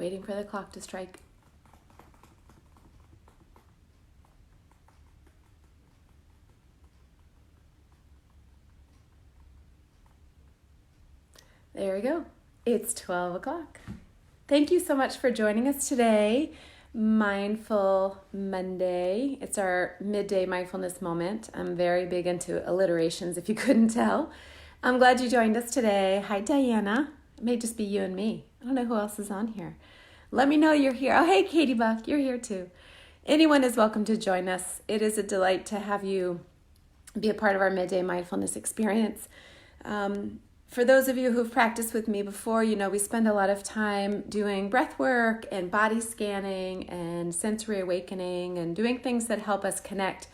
waiting for the clock to strike. There we go. It's 12 o'clock. Thank you so much for joining us today. Mindful Monday. It's our midday mindfulness moment. I'm very big into alliterations, if you couldn't tell. I'm glad you joined us today. Hi, Diana. It may just be you and me. I don't know who else is on here. Let me know you're here. Oh, hey, Katie Buck, you're here too. Anyone is welcome to join us. It is a delight to have you be a part of our midday mindfulness experience. For those of you who've practiced with me before, you know we spend a lot of time doing breath work and body scanning and sensory awakening and doing things that help us connect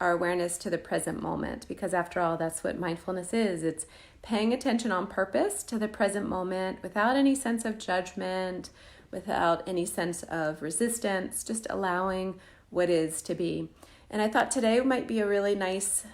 our awareness to the present moment, because after all, that's what mindfulness is. It's paying attention on purpose to the present moment without any sense of judgment, without any sense of resistance, just allowing what is to be. And I thought today might be a really nice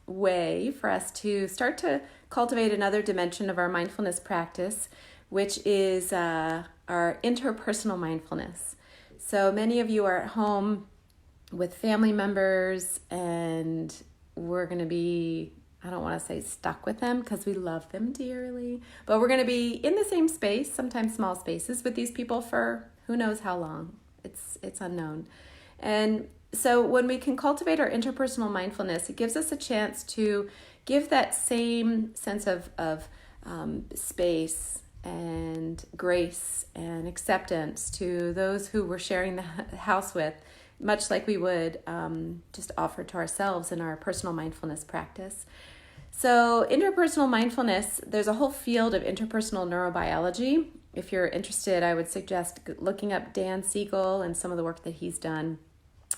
way for us to start to cultivate another dimension of our mindfulness practice, which is our interpersonal mindfulness. So many of you are at home with family members, and we're going to be, I don't want to say stuck with them because we love them dearly, but we're going to be in the same space, sometimes small spaces, with these people for who knows how long. It's unknown. And so when we can cultivate our interpersonal mindfulness, it gives us a chance to give that same sense of space and grace and acceptance to those who we're sharing the house with, much like we would just offer to ourselves in our personal mindfulness practice. So interpersonal mindfulness, there's a whole field of interpersonal neurobiology. If you're interested, I would suggest looking up Dan Siegel and some of the work that he's done.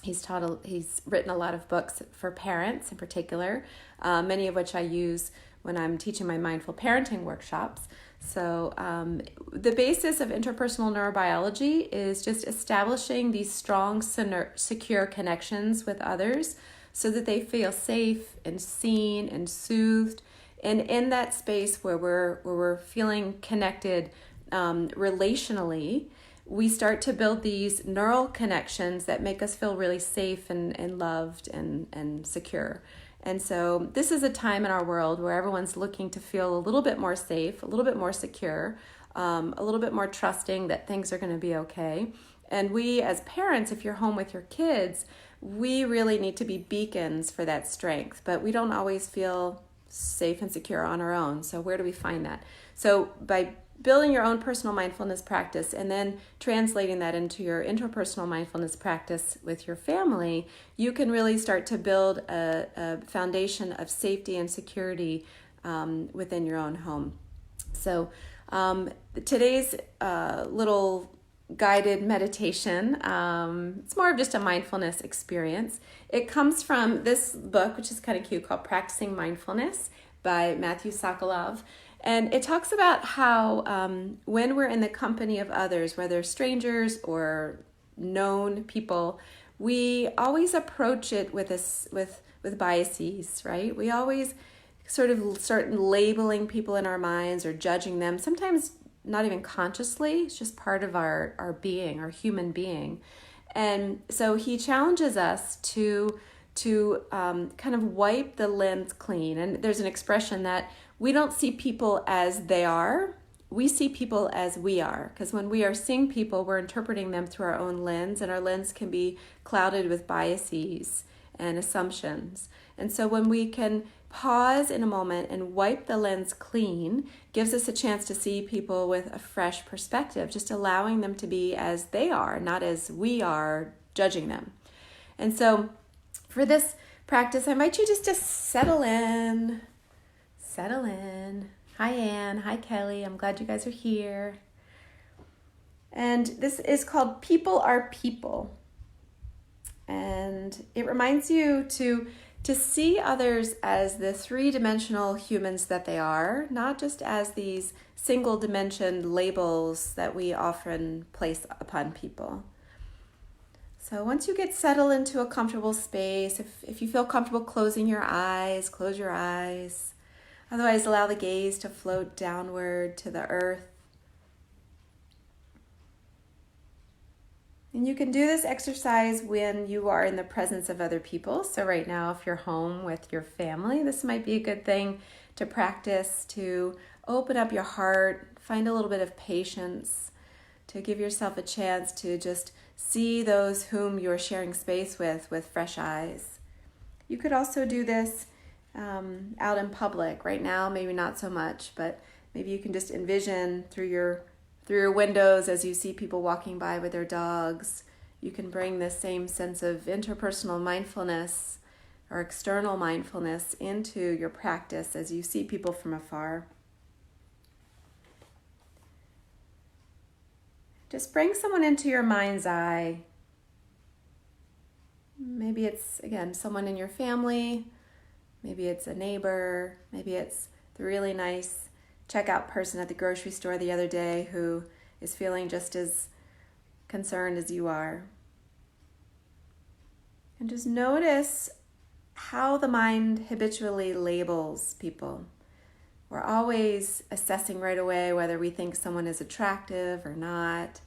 He's written a lot of books for parents in particular, many of which I use when I'm teaching my mindful parenting workshops. So the basis of interpersonal neurobiology is just establishing these strong, secure connections with others so that they feel safe and seen and soothed. And in that space where we're feeling connected relationally, we start to build these neural connections that make us feel really safe and loved and secure. And so this is a time in our world where everyone's looking to feel a little bit more safe, a little bit more secure, a little bit more trusting that things are going to be okay. And we as parents, if you're home with your kids, we really need to be beacons for that strength, but we don't always feel safe and secure on our own. So where do we find that? So by building your own personal mindfulness practice and then translating that into your interpersonal mindfulness practice with your family, you can really start to build a foundation of safety and security within your own home. So today's little guided meditation, it's more of just a mindfulness experience. It comes from this book, which is kind of cute, called Practicing Mindfulness by Matthew Sokolov. And it talks about how when we're in the company of others, whether strangers or known people, we always approach it with biases, right? We always sort of start labeling people in our minds or judging them, sometimes not even consciously. It's just part of our being, our human being. And so he challenges us to kind of wipe the lens clean. And there's an expression that we don't see people as they are, we see people as we are. Because when we are seeing people, we're interpreting them through our own lens, and our lens can be clouded with biases and assumptions. And so when we can pause in a moment and wipe the lens clean, gives us a chance to see people with a fresh perspective, just allowing them to be as they are, not as we are judging them. And so for this practice, I invite you just to settle in. Settle in. Hi, Anne. Hi, Kelly. I'm glad you guys are here. And this is called People Are People. And it reminds you to see others as the three-dimensional humans that they are, not just as these single-dimensioned labels that we often place upon people. So once you get settled into a comfortable space, if you feel comfortable closing your eyes, close your eyes. Otherwise, allow the gaze to float downward to the earth. And you can do this exercise when you are in the presence of other people. So right now, if you're home with your family, this might be a good thing to practice, to open up your heart, find a little bit of patience, to give yourself a chance to just see those whom you're sharing space with fresh eyes. You could also do this out in public. Right now, maybe not so much, but maybe you can just envision through your windows as you see people walking by with their dogs. You can bring this same sense of interpersonal mindfulness or external mindfulness into your practice as you see people from afar. Just bring someone into your mind's eye. Maybe it's, again, someone in your family. Maybe it's a neighbor. Maybe it's the really nice checkout person at the grocery store the other day who is feeling just as concerned as you are. And just notice how the mind habitually labels people. We're always assessing right away whether we think someone is attractive or not.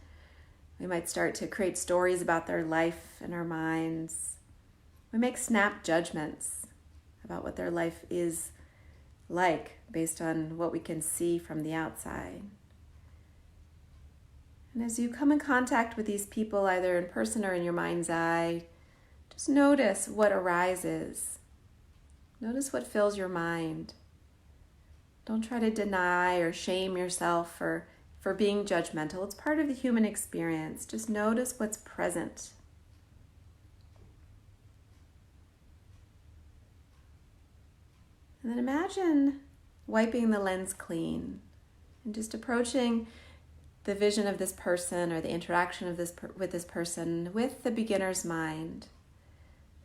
We might start to create stories about their life in our minds. We make snap judgments about what their life is like based on what we can see from the outside. And as you come in contact with these people, either in person or in your mind's eye, just notice what arises. Notice what fills your mind. Don't try to deny or shame yourself for being judgmental. It's part of the human experience. Just notice what's present. And then imagine wiping the lens clean and just approaching the vision of this person or the interaction of with this person with the beginner's mind.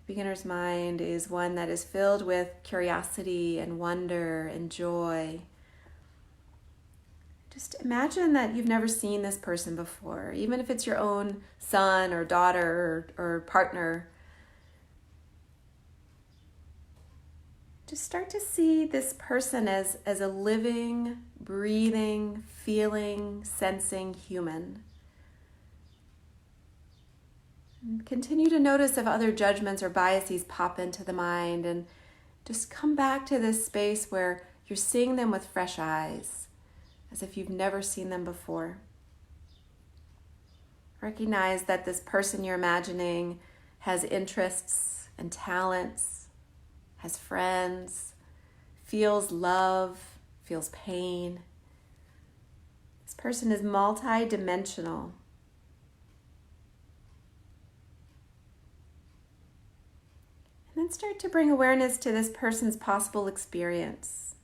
The beginner's mind is one that is filled with curiosity and wonder and joy. Just imagine that you've never seen this person before, even if it's your own son or daughter or partner. Just start to see this person as a living, breathing, feeling, sensing human. And continue to notice if other judgments or biases pop into the mind, and just come back to this space where you're seeing them with fresh eyes, as if you've never seen them before. Recognize that this person you're imagining has interests and talents, has friends, feels love, feels pain. This person is multi-dimensional. And then start to bring awareness to this person's possible experience.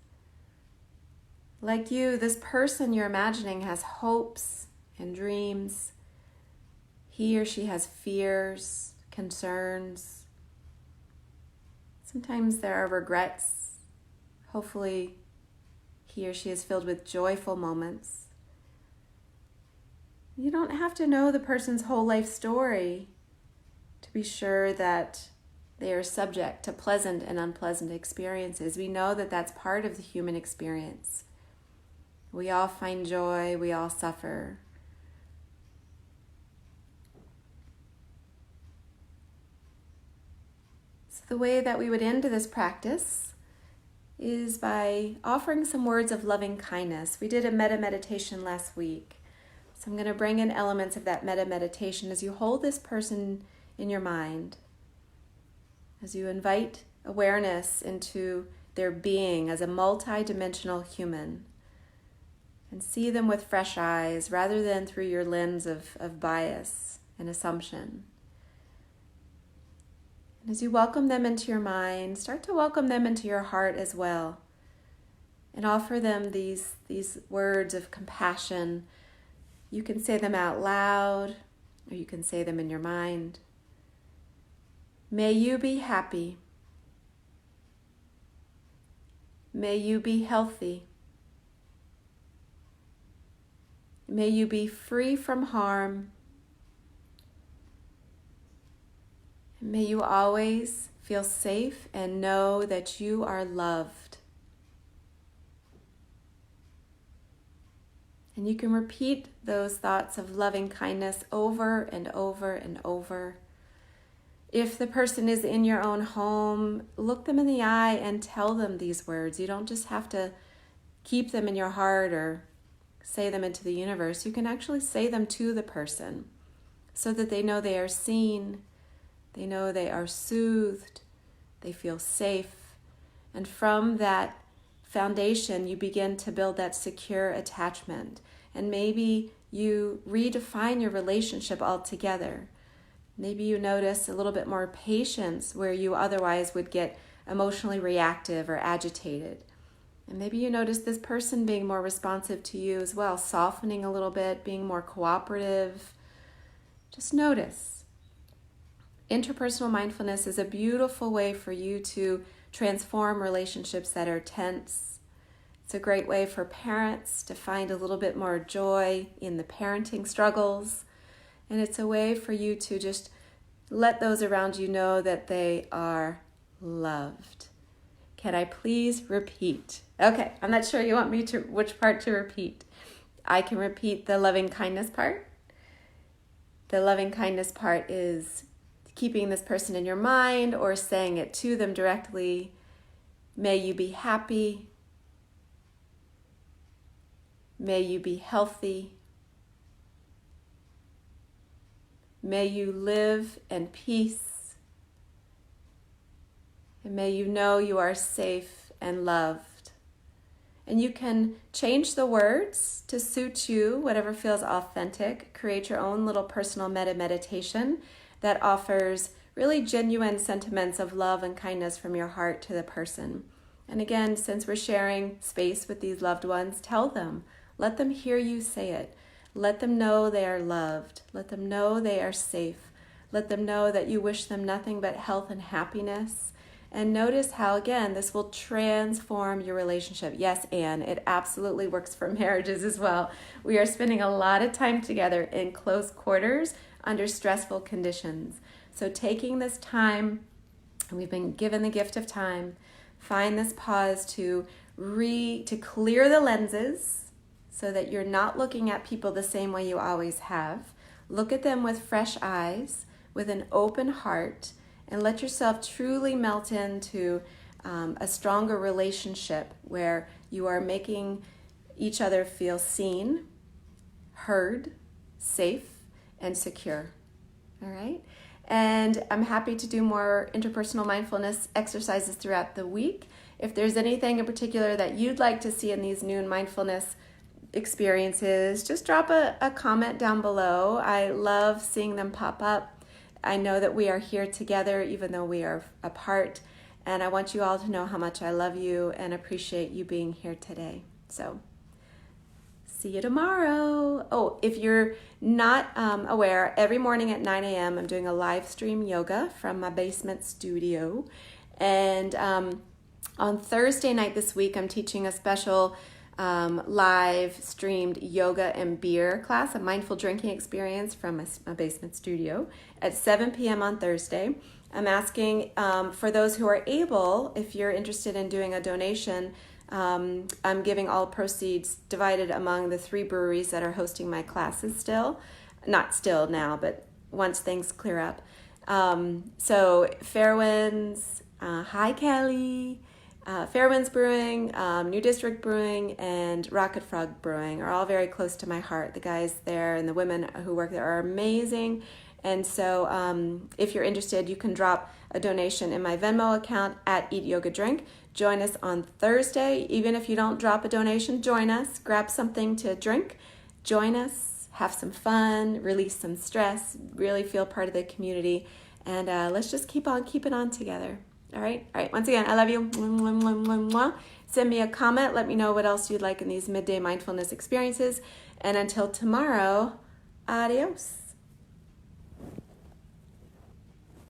Like you, this person you're imagining has hopes and dreams. He or she has fears, concerns. Sometimes there are regrets. Hopefully, he or she is filled with joyful moments. You don't have to know the person's whole life story to be sure that they are subject to pleasant and unpleasant experiences. We know that that's part of the human experience. We all find joy, we all suffer. So the way that we would end this practice is by offering some words of loving kindness. We did a metta meditation last week. So I'm going to bring in elements of that metta meditation as you hold this person in your mind, as you invite awareness into their being as a multi-dimensional human, and see them with fresh eyes rather than through your lens of bias and assumption. And as you welcome them into your mind, start to welcome them into your heart as well, and offer them these words of compassion. You can say them out loud, or you can say them in your mind. May you be happy. May you be healthy. May you be free from harm. And may you always feel safe and know that you are loved. And you can repeat those thoughts of loving kindness over and over and over. If the person is in your own home, look them in the eye and tell them these words. You don't just have to keep them in your heart or say them into the universe. You can actually say them to the person so that they know they are seen, they know they are soothed, they feel safe. And from that foundation, you begin to build that secure attachment. And maybe you redefine your relationship altogether. Maybe you notice a little bit more patience where you otherwise would get emotionally reactive or agitated. And maybe you notice this person being more responsive to you as well, softening a little bit, being more cooperative. Just notice. Interpersonal mindfulness is a beautiful way for you to transform relationships that are tense. It's a great way for parents to find a little bit more joy in the parenting struggles. And it's a way for you to just let those around you know that they are loved. Can I please repeat? Okay, I'm not sure you want me to, which part to repeat. I can repeat the loving kindness part. The loving kindness part is keeping this person in your mind or saying it to them directly. May you be happy. May you be healthy. May you live in peace. And may you know you are safe and loved. And you can change the words to suit you, whatever feels authentic. Create your own little personal meditation that offers really genuine sentiments of love and kindness from your heart to the person. And again, since we're sharing space with these loved ones, tell them. Let them hear you say it. Let them know they are loved. Let them know they are safe. Let them know that you wish them nothing but health and happiness. And notice how, again, this will transform your relationship. Yes, Anne, it absolutely works for marriages as well. We are spending a lot of time together in close quarters under stressful conditions. So taking this time, and we've been given the gift of time, find this pause to clear the lenses so that you're not looking at people the same way you always have. Look at them with fresh eyes, with an open heart, and let yourself truly melt into a stronger relationship where you are making each other feel seen, heard, safe, and secure. All right? And I'm happy to do more interpersonal mindfulness exercises throughout the week. If there's anything in particular that you'd like to see in these noon mindfulness experiences, just drop a comment down below. I love seeing them pop up. I know that we are here together even though we are apart, and I want you all to know how much I love you and appreciate you being here today. So see you tomorrow. Oh, if you're not aware, every morning at 9 a.m. I'm doing a live stream yoga from my basement studio, and on Thursday night this week I'm teaching a special live streamed yoga and beer class, a mindful drinking experience from my basement studio at 7 p.m. on Thursday. I'm asking for those who are able, if you're interested in doing a donation, I'm giving all proceeds divided among the 3 breweries that are hosting my classes still. Not still now, but once things clear up. So Fairwinds, hi Kelly, Fairwinds Brewing, New District Brewing, and Rocket Frog Brewing are all very close to my heart. The guys there and the women who work there are amazing. And so if you're interested, you can drop a donation in my Venmo account at Eat Yoga Drink. Join us on Thursday. Even if you don't drop a donation, join us. Grab something to drink. Join us. Have some fun. Release some stress. Really feel part of the community. And let's just keep on keeping on together. All right. Once again, I love you. Send me a comment. Let me know what else you'd like in these midday mindfulness experiences. And until tomorrow, adios.